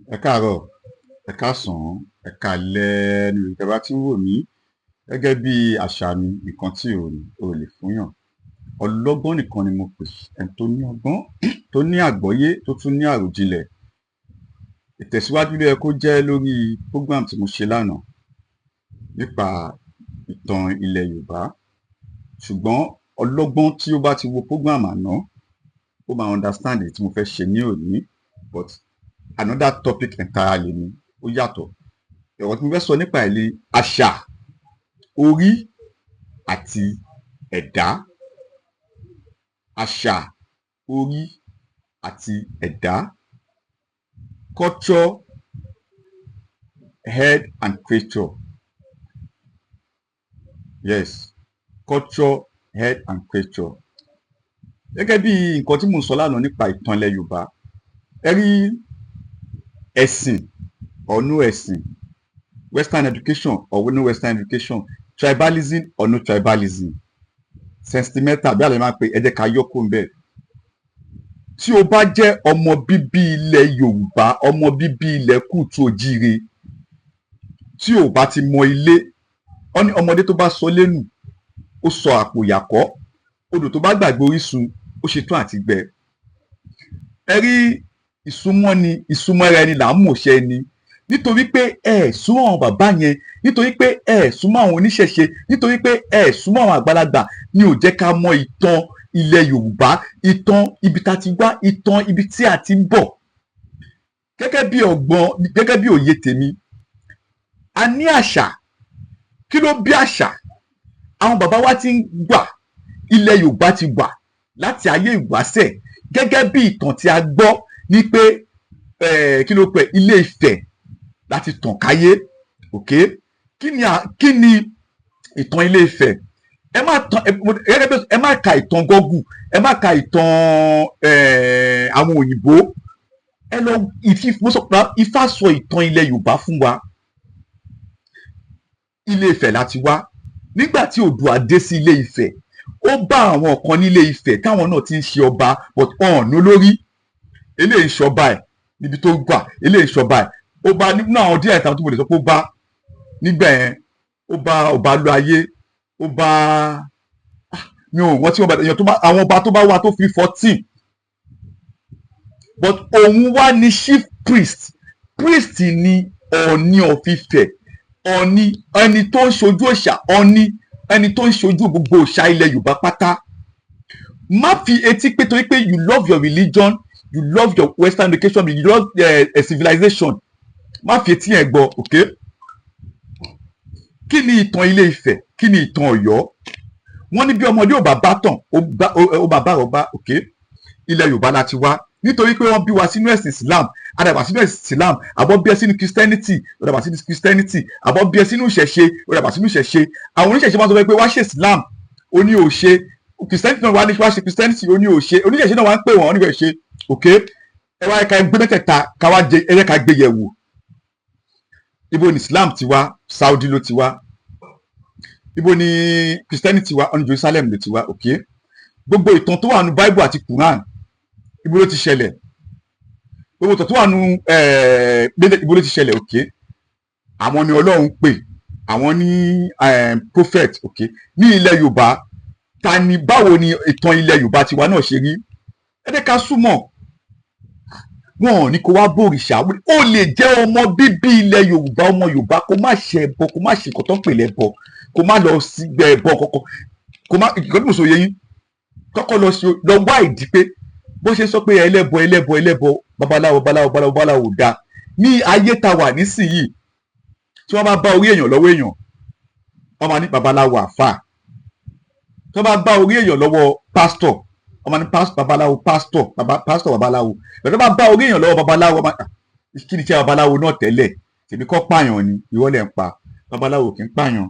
Ẹ káàárọ̀, ẹ káàsán, ẹ káalẹ́ níbi tẹ́ bá ti ń wò mí. Gẹ́gẹ́ bí àṣà mi, nǹkan tí ò lè fúnyàn. Ọlọ́gbọ́n nìkan ni mo pè, ẹni tó ní ọgbọ́n, tó ní àgbọ́yé, tó tún ní àròjinlẹ̀. Ìtẹ̀síwájú ló yẹ kó jẹ́ lórí program tí mo ṣe lánàá nípa ìtàn ilẹ̀ Yorùbá. Ṣùgbọ́n ọlọ́gbọ́n tí ó bá ti wo program àná, ó máa understand èyí tí mo fẹ́ ṣe ní òní. But another topic entirely ni ó yàtọ̀. Ọ̀rọ̀ tí mo fẹ́ sọ nípa ìlú àṣà, orí àti ẹ̀dá. Àṣà, orí àti ẹ̀dá. Culture, head and creature. Yes, culture, head and creature. Gẹ́gẹ́ bí nǹkan tí mo sọ lánàá nípa ìtàn ilẹ̀ Yorùbá, ẹ rí ẹ̀sìn or no ẹ̀sìn, western education or no western education, tribalism or no tribalism, sentimental bí àlẹ́ máa ń pè, ẹ jẹ́ ká yọ kó ń bẹ̀. Tí o bá jẹ́ ọmọ bíbí ilẹ̀ Yorùbá, ọmọ bíbí ilẹ̀ Kúùtù Òjíire, tí o bá ti mọ ilé, ọmọdé tó bá sọ lẹ́nu ó sọ àpò ìyàkọ́, odò tó bá gbàgbé orísun ó ṣetán àti gbẹ. Ẹ rí ìsúnmọ́ra ẹni là ń mọ̀ṣẹ́ ẹni, nítorí pé ẹ súnmọ́ àwọn bàbá yẹn, nítorí pé ẹ súnmọ́ àwọn oníṣẹ̀ṣe, nítorí pé ẹ súnmọ́ àwọn àgbàlagbà ni ò jẹ́ ká mọ ìtàn ilẹ̀ Yorùbá, ìtàn ibi tá ti wá, ìtàn ibi tí a ti ń bọ̀. Gẹ́gẹ́ bí òye tèmi, a ní àṣà. Kí ló bí àṣà? Àwọn bàbá wa ti ń wà, ilẹ̀ Yorùbá ti wà láti ayé ìwáṣẹ̀. Gẹ́gẹ́ bí ìtàn tí a gbọ́ ní pé kí ló pẹ́ Ilé Ifẹ̀ láti tàn káyé. Okay? Kí ni ìtàn Ilé Ifẹ̀? Ẹ má ka ìtàn Google, ẹ má ka ìtàn àwọn òyìnbó. Ẹ lọ Ifá sọ ìtàn ilẹ̀ Yorùbá fún wa. Ilé Ifẹ̀ láti wá. Nígbà tí Oòduà dé sí Ilé Ifẹ̀, ó bá àwọn kan nílé Ifẹ̀ táwọn náà ti ń ṣe ọba but ọ̀nà olórí. Eléyìí ṣọba ẹ̀ níbi tó gbà, eléyìí ṣọba ẹ̀. Ó bá nínú àwọn díẹ̀ ìtàn tó mo lè sọ pé ó bá nígbà yẹn, ó bá ọba lu ayé, ó bá mi ò wọ́n tí wọ́n bá èèyàn tó bá àwọn ọba tó bá wà tó fi 14. But òun wá ní chief priest ni Ọọ̀ni of Ifẹ̀. Ọọ̀ni ẹni tó ń ṣojú òòṣà, Ọọ̀ni ẹni tó ń ṣojú gbogbo òòṣà ilẹ̀ Yorùbá pátá. Má fi etí pé torí pé you love your religion, you love your western education, you love civilization, má fi etí yẹn gbọ́. Okay? Kí ni ìtàn Ilé Ifẹ̀? Kí ni ìtàn Ọ̀yọ́? Wọ́n ní bí ọmọdé ò bá bá tàn ó bá bá ọba. Okay? Ilẹ̀ Yorùbá la ti wá, nítorí pé wọ́n bí wa sínú ẹ̀sìn Islam, àdàbà sínú ẹ̀sìn Islam, àbọ̀ bí ẹ sínú Christianity, àdàbà sínú Christianity, àbọ̀ bí ẹ sínú ìṣẹ̀ṣe, àdàbà sínú ìṣẹ̀ṣe. Àwọn oníṣẹ̀ṣe máa sọ pé wá ṣe Islam, ó ní ò ṣe. Christianity náà wá ní wá ṣe Christianity, ó ní ò ṣe. Oníṣẹ̀ṣe náà wá ń pè wọ́n níbẹ̀ ṣe. Okay? Ẹ wá ká gbé mẹ́tẹ̀ẹ̀ta ká wá jẹ ẹ jẹ́ ká gbé yẹ̀ wò. Ibo ni Islam ti wá? Saudi ló ti wá. Ibo ni Christianity wá? Ọ̀nà Jerusalem ló ti wá. Okay? Gbogbo ìtàn tó wà nínú Bible àti Quran, ibo ló ti ṣẹlẹ̀? Gbogbo ìtàn tó wà nínú ibo ló ti ṣẹlẹ̀? Okay? Àwọn ni Ọlọ́run pè, àwọn ní prophet. Okay? Ní ilẹ̀ Yorùbá, báwo ni ìtàn ilẹ̀ Yorùbá tiwa náà ṣe rí? Ẹ jẹ́ ká súnmọ́. Wọn ò ní kó wá bòrìṣà. Ó lè jẹ́ ọmọ bíbí ilẹ̀ Yorùbá, ọmọ Yorùbá, kó má ṣe ẹbọ, kó má ṣe nǹkan tó ń pè lẹ́bọ, kó má lọ sí ẹbọ kọ̀ọ̀kan, kó má ìgbọ́n tí mo sọ yẹ yín, kọ́kọ́ lọ wá ìdí pé bó ṣe sọ pé ẹlẹ́bọ babaláwo dá ní ayé ta wà nísìnyí. Tí wọ́n bá bá orí èèyàn lọ́wọ́ èèyàn, wọ́n máa ní babaláwo àfáà. Tí wọ́n bá bá orí èèyàn lọ́wọ́ pásítọ̀, wọ́n máa ní babaláwo pásítọ̀ babaláwo. Tí wọ́n bá bá orí èèyàn lọ́wọ́ babaláwo, wọ́n máa kí ni iṣẹ́ babaláwo náà tẹ́lẹ̀? Tèmi kọ́ pààyàn ni, ìwọ lẹ̀ ń pa. Babaláwo kì í pààyàn,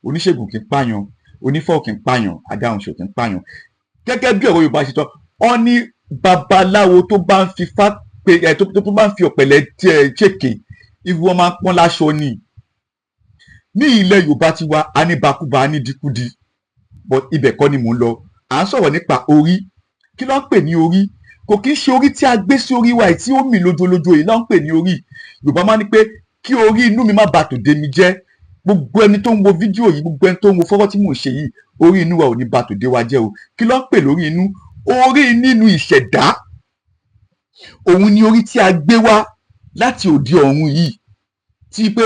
oníṣègùn kì í pààyàn, onífọ̀ kì í pààyàn, adáhunṣe kì í pààyàn. Gẹ́gẹ́ bí ọ̀rọ̀ Yorùbá ṣe tọ́, ọ ní babaláwo tó bá ń fi tó bá ń fi ọ̀pẹ̀lẹ̀ ṣèké, irú wọn máa ń pọ́n láṣọ ni. Ní ilẹ̀ Yorùbá ti wá, a ní bakúba, a ní dikúdi, but ibẹ̀ kọ́ ni mò ń lọ. À ń sọ̀rọ̀ nípa orí. Kí ló ń pè ní orí? kò kí ń ṣe orí tí a gbé sí orí wa tí ó mì lójoolójo yìí náà ń pè ní orí. Yorùbá máa ní pé kí orí inú mi má bà tòde mi jẹ́. Gbogbo ẹni tó ń wo fídíò yìí, gbogbo ẹni tó ń wo fọ́rọ́ tí mò ń ṣe yìí, orí inú wa ò ní bà tòde wa jẹ́ o. Kí ló ń pè lórí inú? Orí nínú ìṣẹ̀dá, òun ni orí tí a gbé wá láti òde ọ̀run yìí, tí pé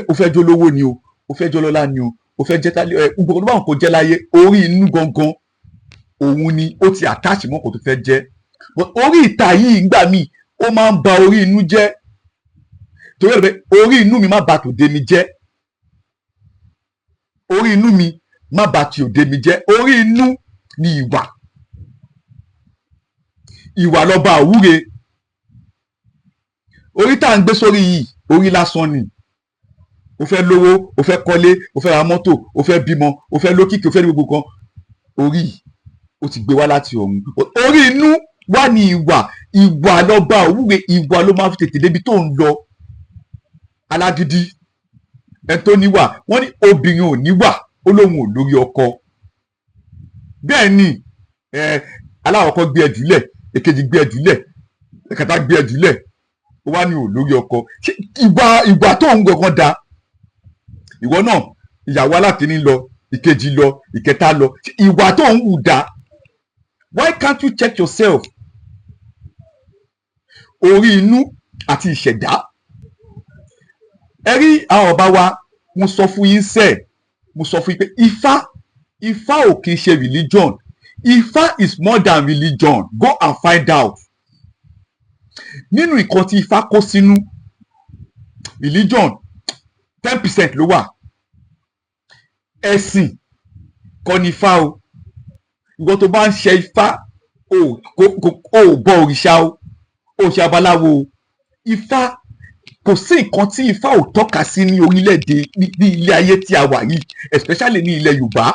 o fẹ́ jó lówó ni o, o fẹ́ jó lọ́lá ni o, o fẹ́ jẹ́ tálẹ́ gbogbo báwọn kò jẹ́ láyé, orí inú gangan òun ni ó ti attach mọ́ kò tó fẹ́ jẹ́. But orí ìta yìí ńgbà míì ó máa ń ba orí inú jẹ́. Torí ẹ̀ pé orí inú mi má bà tòde mi jẹ́, orí inú mi má bà ti òde mi jẹ́. Orí inú ni ìwà, ìwà lọ́ba àwúre. Orí tá à ń gbé sórí yìí, orí lásán ni. O fẹ́ lówó, o fẹ́ kọ́lé, o fẹ́ ra mọ́tò, o fẹ́ bímọ, o fẹ́ lókìkí, o fẹ́ ní gbogbo kan, orí ó ti gbé wá láti ọ̀run. Orí inú wá ní ìwà, ìwà lọ́ba àwúre, ìwà ló máa fi tètè débi tó ń lọ. Alágídí ẹni tó níwà, wọ́n ní obìnrin ò níwà, ó lóun ò lórí ọkọ. Bẹ́ẹ̀ ni aláwọ̀kọ́ gbé ẹ jùlẹ̀, èkejì gbé ẹ jùlẹ̀, ẹ̀kẹta gbé ẹ jùlẹ̀, ó wá ní ò lórí ọkọ. Ṣé ìwà tó ń gangan da? Ìwọ náà ìyàwó alákìíní lọ, ìkejì lọ, ìkẹta lọ, ìwà tó ń hù da? Why can't you check yourself? Orí inú àti ìṣẹ̀dá. Ẹ rí àwọn ọba wa, mo sọ fún yín sẹ́ẹ̀, mo sọ fún yín pé Ifá ò kì í ṣe religion. Ifá is more than religion. Go and find out. Nínú nǹkan tí Ifá kó sínú, religion 10% ló wà. Ẹ̀sìn kọ́ ni Ifá o. Ìwọ tó bá ń ṣe Ifá, o bọ òrìṣà o, o ṣe abaláwo o. Ifá, kò sí nǹkan tí Ifá ò tọ́ka sí ní orílẹ̀-èdè ní ilé ayé tí a wà yìí, especially ní ilẹ̀ Yorùbá.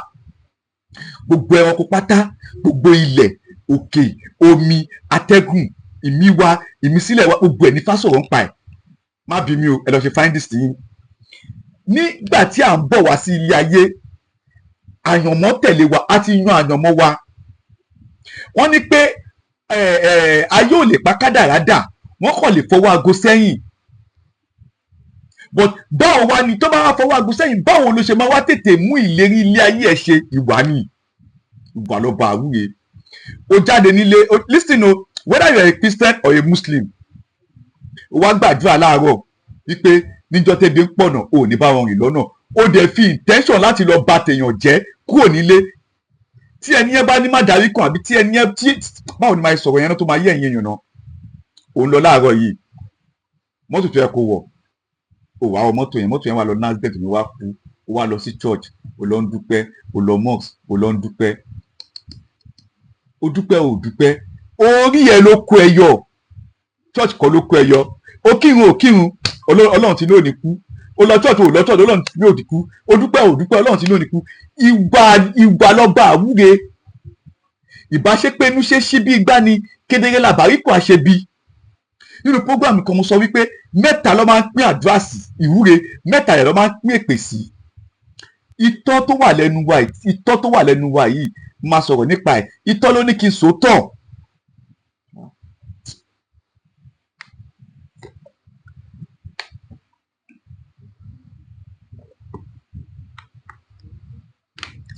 Gbogbo ẹranko pátá, gbogbo ilẹ̀, òkè, omi, atẹ́gùn, ìmíwa, ìmísílẹ̀ wa, gbogbo ẹ̀ ní Ifá sọ̀rọ̀ ń pa ẹ̀. Má bí mi o, ẹ lọ ṣe find this thing. Nígbà tí à ń bọ̀ wá sí ilé ayé, àyànmọ́ tẹ̀lé wa, a ti yan àyànmọ́ wa. Wọ́n ní pé ayé ò lè pa kádàrá dà, wọ́n kàn lè fọwọ́ aago sẹ́yìn. But báwo wá ni tó bá wá fọwọ́ aago sẹ́yìn, báwo ló ṣe máa wá tètè mú ìlérí ilé ayé ẹ̀ ṣe? Ìwà ni, ìwà lọ́ba àwúre. O jáde nílé, listen o, whether you are a Christian or a Muslim, o wá gbàdúrà láàárọ̀ wípé níjọ́ tẹ́bi ń pọ̀nà, o ò ní bá wọn rìn lọ́nà. O dẹ̀ fi intention láti lọ bà tèèyàn jẹ́ kúrò nílé. Tí ẹni yẹn bá ní má darí kan, àbí tí ẹni yẹn báwo ni máa sọ̀rọ̀ yẹn náà tó máa yé ẹ̀yin èèyàn náà? Òun lọ láàárọ̀ yìí, mọ́tò tó yẹ kó wọ̀, o wá wọ mọ́tò yẹn wá lọ NASDAQ ni wá kú, o wá lọ sí church, o lọ ń dúpẹ́, o lọ mosque, o lọ ń dúpẹ́. O dúpẹ́ o dúpẹ́, orí ẹ ló kó ẹ yọ, church kọ́ ló kó ẹ yọ. O kírun, Ọlọ́run ti ní òní kú. O lọ church, o lọ church, Ọlọ́run ti ní òní kú. O dúpẹ́, Ọlọ́run ti ní òní kú. Ìwà lọ́ba àwúre. Ìbáṣepé inú ṣe ṣí bí igbá ni, kedere làbárí kò àṣẹ bí. Nínú program kan mo sọ wípé mẹ́ta ló máa ń pín àdúrà sí, ìwúre, mẹ́ta yẹn ló máa ń pín èpè sí. Itọ́ tó wà lẹ́nu wa yìí, máa sọ̀rọ̀ nípa ẹ̀. Itọ́ ló ní kí n sòótọ́.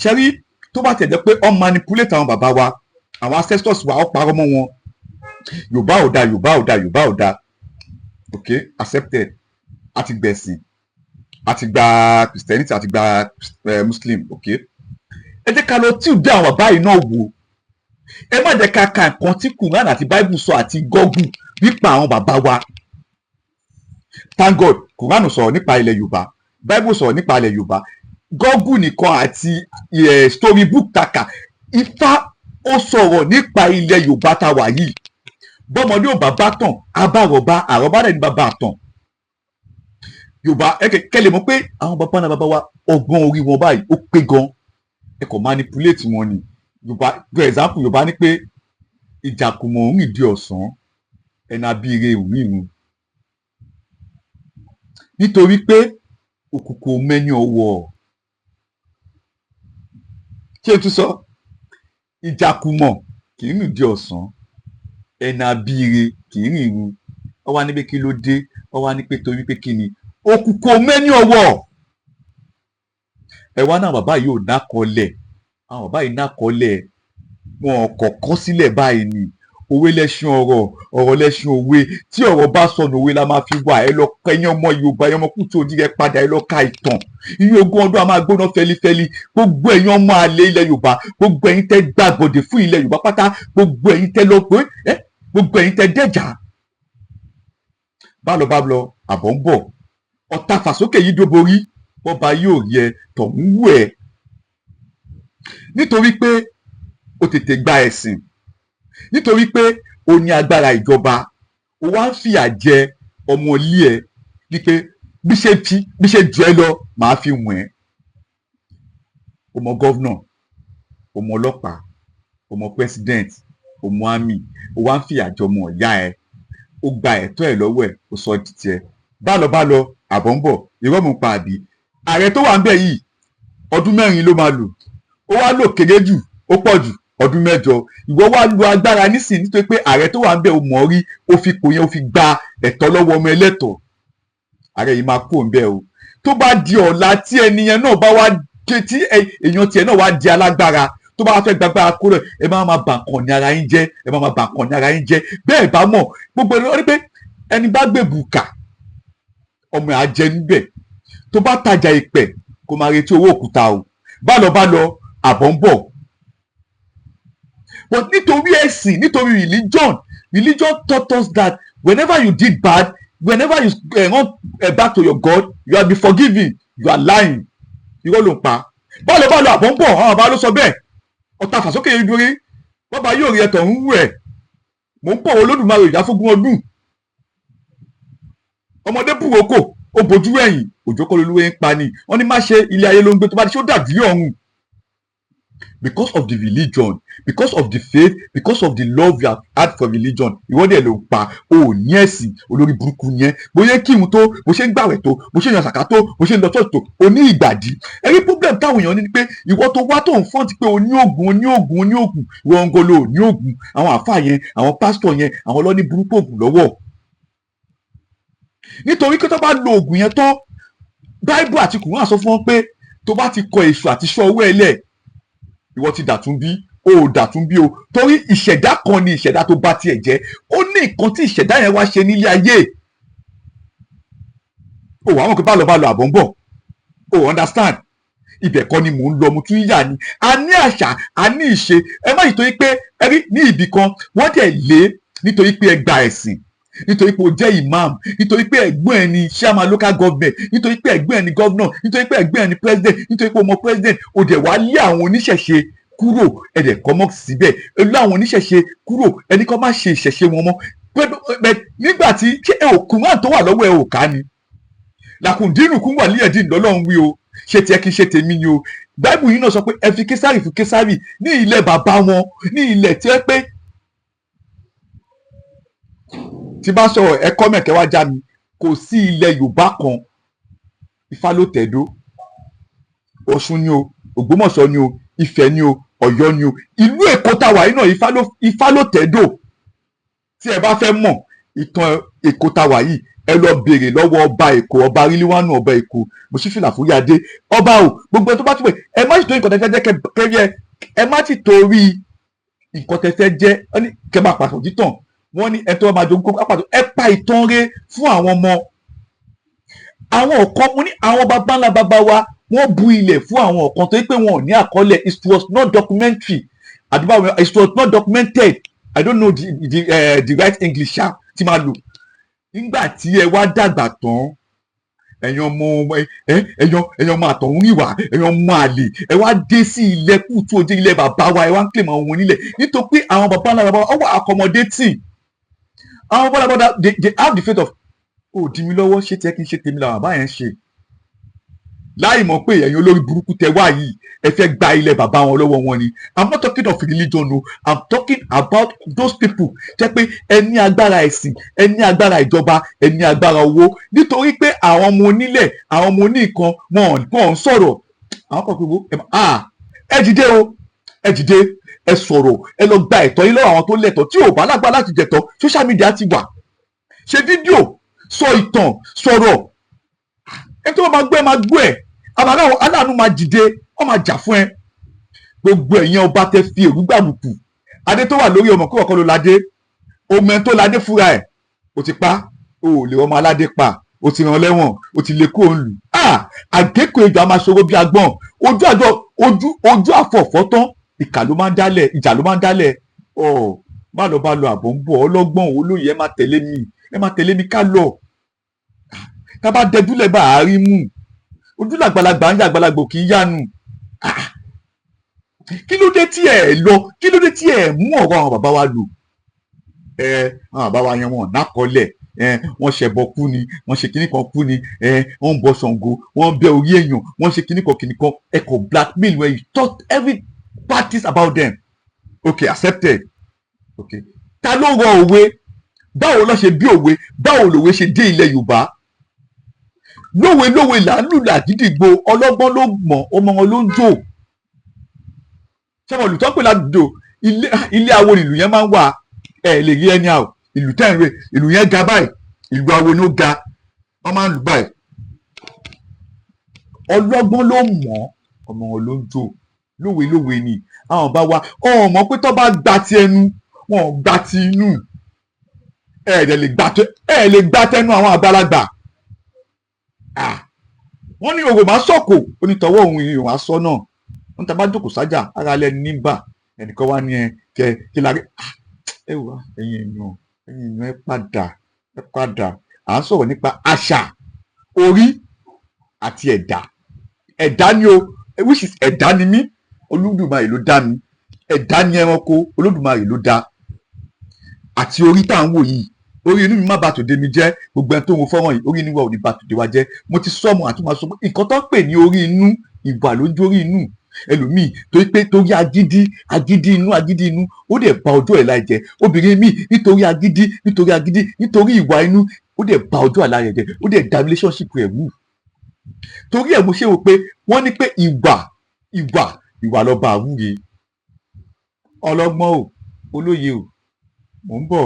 Ṣẹ́rí tó bá tẹ̀ jẹ́ pé ó manipulate àwọn bàbá wa, àwọn ancestors wa, ó parọ́ mọ́ wọn. Yorùbá ò da. Ok, accepted. A ti gbẹ̀sìn, a ti gba Christianity, a ti gba Muslim. Ok, ẹ jẹ́ ká lọ tí ò dé àwọn bàbá yìí náà wò. Ẹ má jẹ́ ká ka nǹkan tí Quran àti Bible sọ àti Google nípa àwọn bàbá wa. Thank God, Quran sọ̀rọ̀ nípa ilẹ̀ Yorùbá, Bible sọ̀rọ̀ nípa ilẹ̀ Yorùbá. Google nìkan àti storybook taka. Ifá ó sọ̀rọ̀ nípa ilẹ̀ Yorùbá tá a wà yìí. Bọ́mọdé ò bá bá tàn, abárọ̀bá, àrọ̀bá rẹ̀ ní bàbá àtàn. Yorùbá kẹ́lẹ̀ mọ̀ pé àwọn bàbá náà bàbá wa, ọgbọ́n orí wọn báyìí ó pé gan. Ẹ kò manipulate wọn ni. Yorùbá, for example, Yorùbá ní pé ìjàkùmọ̀ òun ìdí ọ̀sán, ẹni abíire òun ìrun. Nítorí pé òkùnkùn mẹ́ni ọwọ́. Ṣé o tún sọ? Ìjàkùmọ̀ kì í nìdí ọ̀sán, ẹni abíire kì í rìnrìn. Ó wá ní pé kí ló dé, ó wá ní pé torí pé kí ni òkùnkùn mẹ́ni ọwọ́. Ẹ wá náà bàbá yìí ò nákọlẹ̀, àwọn bàbá yìí nákọlẹ̀, wọn kọ̀ọ̀kan sílẹ̀ báyìí ni. Òwe lẹṣin ọ̀rọ̀, ọ̀rọ̀ lẹṣin òwe. Tí ọ̀rọ̀ bá sọnù òwe la máa fi wà. Ẹ lọ ka ẹ̀yin ọmọ Yorùbá, ẹ̀yin ọmọ Kútù Òjìrẹ padà, ẹ lọ ka ìtàn. Iye ogún ọdún a máa gbóná fẹlifẹli. Gbogbo ẹ̀yin ọmọ àlè ilẹ̀ Yorùbá, gbogbo ẹ̀yin tẹ́ gbàgbọ́dẹ̀ fún ilẹ̀ Yorùbá pátá, gbogbo ẹ̀yin tẹ́ lọ pé gbogbo ẹ̀yin tẹ́ dẹ̀jà. Bá lọ àbọ̀ ń bọ̀. Ọ̀tá fàsókè yìí dóborí, bọ́ba yóò yẹ tọ̀hún wù ẹ́. Nítorí pé o tètè gba ẹ̀sìn, nítorí pé o ní agbára ìjọba, o wá ń fìyà jẹ ọmọ ilé ẹ wípé bí ṣe jù ẹ́ lọ màá fi wọ̀n ẹ́. Ọmọ gọ́vnà, ọmọ ọlọ́pàá, ọmọ president, ọmọ army, o wá ń fìyà jẹ ọmọ ìyá ẹ, o gba ẹ̀tọ́ ẹ̀ lọ́wọ́ ẹ̀, o sọ di tiẹ̀. Bá lọ àbọ̀ ń bọ̀, irọ́ mú pa àbí. Ààrẹ tó wà ń bẹ̀ yìí ọdún 4 ló máa lò, ó wá lò kéré jù ó pọ̀ jù ọdún 8. Ìwọ wá lo agbára nísìnyí nítorí pé ààrẹ tó wà ń bẹ̀ ò mọ̀ rí, ó fi kò yẹn ó fi gba ẹ̀tọ́ lọ́wọ́ ọmọ ẹlẹ́tọ̀ọ́. Ààrẹ yìí máa kó ń bẹ̀ o. Tó bá di ọ̀la tí ẹniyẹn náà bá wá dé, tí èèyàn tiẹ̀ náà wá di alágbára, tó bá fẹ́ gbàgbára kó lọ, ẹ máa bà nǹkan ní ara yín jẹ́, ẹ máa bà nǹkan ní ara yín jẹ́. Bẹ́ẹ̀ bá mọ̀ gbogbo ẹni wọ́n ní pé ẹni bá gbé bùkà ọmọ ẹ̀ á jẹ níbẹ̀. Tó bá tajà ìpẹ̀ kó máa retí owó òkúta o. Bá lọ àbọ̀ ń bọ̀. But nítorí ẹ̀sìn, nítorí religion taught us that whenever you did bad, whenever you run back to your God, you are be forgiven, you are lying. Irọ́ ló ń pa. Bá lọ àbọ̀ ń bọ̀, àwọn bàbá ló sọ bẹ́ẹ̀. Ọ̀tá fàsókè yìí dúró, bàbá yóò rí ẹ̀tọ̀ ń wù ẹ̀. Mò ń pọ̀ Olódùmarè ìjà fógún ọdún. Ọmọdé búroko ó bojú ẹ̀yìn, òjò kọ́ lolúwe ń pa ni. Wọ́n ní má ṣe ilé ayé ló ń gbé, tó bá ti ṣe ó dàbí ọ̀run. Because of the religion, because of the faith, because of the love you have had for religion, ìwọ́dẹ̀ ló ń pa. O ò ní ẹ̀sìn, olórí burúkú yẹn. Bóyá kírun tó, bó ṣe ń gbàwẹ̀ tó, bó ṣe ń yan sàká tó, bó ṣe ń lọ ṣọ́ọ̀ṣì tó, o ní ìgbàdí. Ẹ̀rí problem táwọn èèyàn ní ni pé ìwọ tó wá tó ń fọ́ǹtì pé o ní ògùn, ìwọ ń golo ní ògùn. Àwọn àfáà yẹn, àwọn pásítọ̀ yẹn, àwọn ló ní burúkú ògùn lọ́wọ́. Nítorí pé tó bá lo ògùn yẹn tán, Bible àti Kùránì sọ fún wọn pé tó bá ti kọ èṣù àti ṣọ́ owó ẹlẹ̀, ìwọ ti dàtún bí, o ò dàtún bí o. Torí ìṣẹ̀dá kan ni ìṣẹ̀dá tó bá tiẹ̀ jẹ́. Ó ní nǹkan tí ìṣẹ̀dá yẹn wá ṣe nílé ayé. O wà wọn pé bá lọ àbọ̀ ń bọ̀. O understand? Ibẹ̀ kọ́ ni mò ń lọ, mo tún yà ni. A ní àṣà, a ní ìṣe. Ẹ má nítorí pé ẹ rí ní ibì kan wọ́n dẹ̀ lé nítorí pé ẹ gba ẹ̀sìn, nítorí pé o jẹ́ imam, nítorí pé ẹ̀gbọ́n ẹ ni chairman local government, nítorí pé ẹ̀gbọ́n ẹ ni governor, nítorí pé ẹ̀gbọ́n ẹ ni president, nítorí pé ọmọ president, o dẹ̀ wá lé àwọn oníṣẹ̀ṣe kúrò, ẹ dẹ̀ kọ́ mọ́ síbẹ̀. Ẹ lé àwọn oníṣẹ̀ṣe kúrò, ẹni kọ́ má ṣe ìṣẹ̀ṣe wọn mọ́. Nígbà tí ṣé Kùránì tó wà lọ́wọ́ ẹ ò ká ni? Làkùndínù kún wà líẹ̀dín lọ́lọ́run wí o. Ṣé tiẹ̀ kí n ṣe tèmi ni o. Báíbù yìí náà sọ pé ẹ fi Késárì fún Késárì ní ilẹ̀ bàbá wọn, ní ilẹ̀ tí ẹ pé tí bá sọ̀rọ̀ ẹ̀kọ́ mẹ̀kẹ́ wá já mi, kò sí ilẹ̀ Yorùbá kan Ifá ló tẹ̀dó. Ọ̀ṣun ni o, Ògbómọ̀ṣọ́ ni o, Ifẹ̀ ni o, Ọ̀yọ́ ni o, ìlú Èkó tá wà yìí náà Ifá ló tẹ̀dó. Tí ẹ bá fẹ́ mọ̀ ìtàn Èkó tá wà yìí, ẹ lọ béèrè lọ́wọ́ ọba Èkó, ọba Rílíwánù ọba Èkó, Mosífìlà Fúyàdé. Ọba o, gbogbo ẹ tó bá tún wẹ̀, ẹ má sì torí nǹkan tẹ́ fẹ́ jẹ́ kẹ́yẹ, ẹ má sì torí nǹkan tẹ́ fẹ́ jẹ́ kẹ́ máa pàṣẹ òtítàn. Wọ́n ní ẹ̀tọ́ máa jogún kókó apàtó, ẹ pa ìtàn rẹ̀ fún àwọn ọmọ. Àwọn ọ̀kan mo ní àwọn baba ńlá baba wa wọ́n bu ilẹ̀ fún àwọn ọ̀kan tó yẹ pé wọn ò ní àkọọ́lẹ̀. It was not documentary. Àdúgbò it was not documented. I don't know the right English ṣá tí máa lò. Nígbà tí ẹ wá dàgbà tán, ẹ̀yin ọmọ àtọ̀hún ìwà, ẹ̀yin ọmọ àlè, ẹ wá dé sí ilẹ̀ Kútù Òjé, ilẹ̀ bàbá wa, ẹ wá ń claim àwọn onílẹ̀ nítorí pé àwọn baba ńlá baba wa wà accommodating. Àwọn bọ́dà they have the faith of dí mi lọ́wọ́, ṣé tiẹ̀ kí n ṣe tèmi làwọn àbá yẹn ṣe. Láì mọ̀ pé ẹ̀yin olórí burúkú tẹ wá yìí ẹ fẹ́ gba ilẹ̀ bàbá wọn lọ́wọ́ wọn ni. I'm not talking of religion o, I'm talking about those people jẹ́ pé ẹ ní agbára ẹ̀sìn, ẹ ní agbára ìjọba, ẹ ní agbára owó. Nítorí pé àwọn ọmọ onílẹ̀, àwọn ọmọ oníkan wọn ń sọ̀rọ̀. Àwọn kan pé ẹ dìde o, ẹ dìde, ẹ sọ̀rọ̀, ẹ lọ gba ẹ̀tọ́ yín lọ́wọ́ àwọn tó lẹ́tọ̀ọ́. Tí ò bá lágbára láti jẹ̀tọ́, social media ti wà, ṣe fídíò, sọ ìtàn, sọ̀rọ̀. Ẹ tó máa gbọ́ ẹ máa gbọ́ ẹ̀, àbàrà aláàánú máa dìde, wọ́n máa jà fún ẹ. Gbogbo ẹ̀yin ọba tẹ fi èrú gbàbùkù, adé tó wà lórí ọmọ kó kọ́kọ́ ló ládé, ọmọ ẹ tó ládé fúnra ẹ̀, ó ti pa, ó lè ọmọ aládé pa, ó ti rán lẹ́wọ̀n, ó ti lè kó òun lù. Àgékò ìjà máa ṣòro bí agbọ́n, ojú àfọ̀fọ́ tán, ìkà ló máa ń dálẹ̀, ìjà ló máa ń dálẹ̀. Má lọ bá lọ àbọ̀ ń bọ̀, ọlọ́gbọ́n olóyè ẹ máa tẹ̀lé mi ká lọ. Ká bá dẹjúlẹ̀ bá àárín mú, ojú làgbàlagbà ń yà, àgbàlagbà kì í yánu. Kí ló dé tí ẹ lọ, kí ló dé tí ẹ mú ọ̀rọ̀ àwọn bàbá wa lò? Àwọn bàbá wa yẹn wọn nákọlẹ̀, wọ́n ṣẹbọ kú ni, wọ́n ṣe kinní kan kú ni, wọ́n ń bọ Ṣàngó, wọ́n ń bẹ orí èèyàn, wọ́n ṣe kinní kan, ẹ kò blackmail when you talk every bad things about them. Okay, accepted. Okay, ta ló rọ òwe? Báwo ló ṣe bí òwe? Báwo lòwe ṣe dé ilẹ̀ Yorùbá? Lówe là ń lù làgídìgbò, ọlọ́gbọ́n ló mọ̀, ọmọ wọn ló ń jò. Ṣé wọn olùtọ́ pé ládùúgbò ilé awo ìlú yẹn máa ń wà, lè rí ẹni àwọ̀ ìlú tẹ́ǹrẹ́, ìlú yẹn ga báyìí, ìlú awo ni ó ga, wọ́n máa ń lù báyìí. Ọlọ́gbọ́n ló mọ̀, ọmọ wọn ló ń jò. Lówe ni àwọn bá wa ọmọ pé tó bá gba ti ẹnu, wọn ò gba ti inú. Lè gba tẹnu àwọn àgbàlagbà. Wọ́n ní òrò máa sọ̀kò, onítọ̀wọ́ òun ìrìn wá sọ náà. Wọ́n ta bá jókòó sájà, ara lẹ́ni nígbà, ẹnìkan wá ní kí la rí. Wá ẹ̀yin èèyàn ẹ padà. À ń sọ̀rọ̀ nípa àṣà, orí àti ẹ̀dá ni o, which is ẹ̀dá ni mí, Olódùmarè ló dá mi. Ẹ̀dá ni ẹranko, Olódùmarè ló dá. Àti orí tá à ń wò yìí, orí inú mi má bà tòde mi jẹ́. Gbogbo ẹni tó ń wo fọ́nrán yìí, orí inú wa ò ní bà tòde wa jẹ́. Mo ti sọ́mọ àti máa sọ pé nǹkan tó ń pè ní orí inú, ìwà ló ń jó orí inú. Ẹlòmíì torí agídí inú ó dẹ̀ bà ọjọ́ ẹ̀ láì jẹ́. Obìnrin míì nítorí agídí, nítorí ìwà inú ó dẹ̀ bà ọjọ́ ẹ̀ láì jẹ́, ó dẹ̀ dá relationship rẹ̀ wù. Torí ẹ̀ mo ṣe wò pé wọ́n ní pé ìwà lọ́ba àwúre. Ọlọ́gbọ́n o, olóye o, mò ń bọ̀,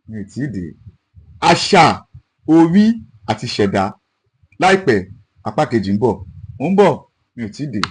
mi ò tí ì dé. Àṣà, orí àti ṣẹ̀dá, láìpẹ́ apá kejì ń bọ̀, mò ń bọ̀, mi ò tí ì dé.